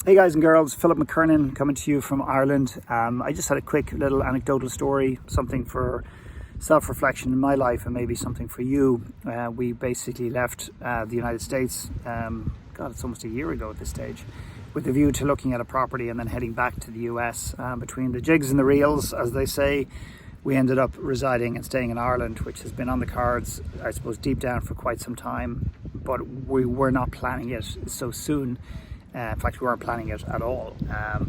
Hey guys and girls, Philip McKernan coming to you from Ireland. I just had a quick little anecdotal story, something for self-reflection in my life and maybe something for you. We basically left the United States, it's almost a year ago at this stage, with a view to looking at a property and then heading back to the US. Between the jigs and the reels, as they say, we ended up residing and staying in Ireland, which has been on the cards, I suppose, deep down for quite some time, but we were not planning it so soon. In fact, we weren't planning it at all,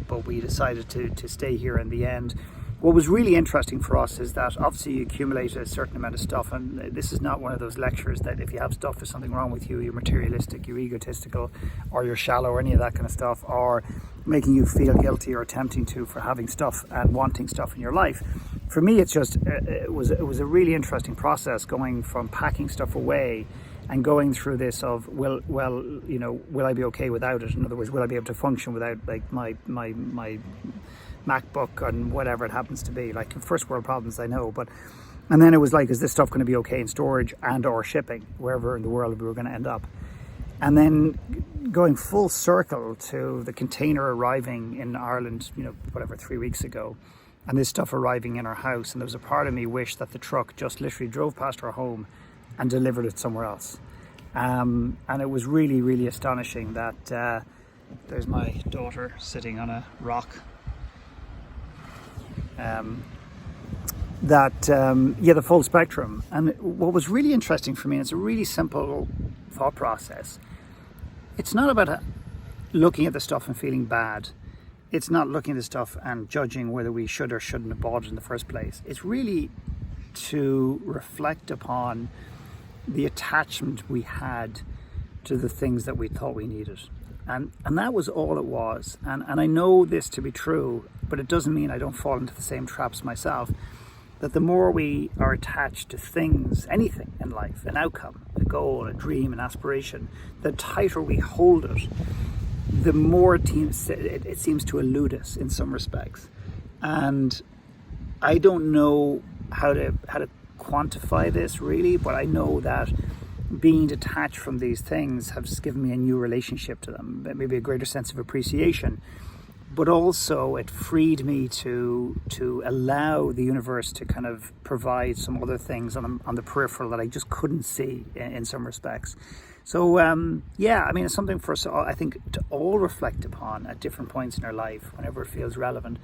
but we decided to stay here in the end. What was really interesting for us is that obviously you accumulate a certain amount of stuff, and this is not one of those lectures that if you have stuff, there's something wrong with you, you're materialistic, you're egotistical, or you're shallow, or any of that kind of stuff, or making you feel guilty or attempting to for having stuff and wanting stuff in your life. For me, it's just, it was a really interesting process going from packing stuff away and going through this of, will I be okay without it? In other words, will I be able to function without like my MacBook and whatever it happens to be? Like first world problems, I know, and then it was like, is this stuff going to be okay in storage and or shipping wherever in the world we were going to end up? And then going full circle to the container arriving in Ireland, 3 weeks ago, and this stuff arriving in our house. And there was a part of me wished that the truck just literally drove past our home and delivered it somewhere else. And it was really, really astonishing that there's my daughter sitting on a rock. The full spectrum. And what was really interesting for me, and it's a really simple thought process, it's not about looking at the stuff and feeling bad. It's not looking at the stuff and judging whether we should or shouldn't have bought it in the first place. It's really to reflect upon the attachment we had to the things that we thought we needed. And that was all it was. And I know this to be true, but it doesn't mean I don't fall into the same traps myself. That the more we are attached to things, anything in life, an outcome, a goal, a dream, an aspiration, the tighter we hold it, the more it seems to elude us in some respects. And I don't know how to quantify this really, but I know that being detached from these things has given me a new relationship to them, maybe a greater sense of appreciation, but also it freed me to allow the universe to kind of provide some other things on the peripheral that I just couldn't see in some respects. So it's something for us, I think, to all reflect upon at different points in our life whenever it feels relevant.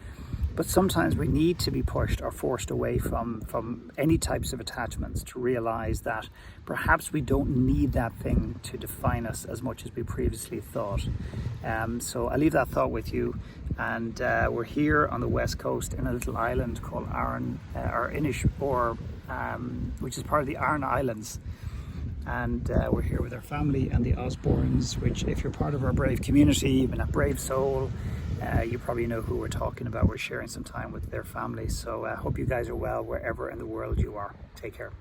But sometimes we need to be pushed or forced away from any types of attachments to realize that perhaps we don't need that thing to define us as much as we previously thought. So I leave that thought with you. And we're here on the west coast in a little island called Aran, which is part of the Aran Islands. And we're here with our family and the Osbornes, which, if you're part of our brave community, you've been a brave soul, you probably know who we're talking about. We're sharing some time with their family. So I hope you guys are well wherever in the world you are. Take care.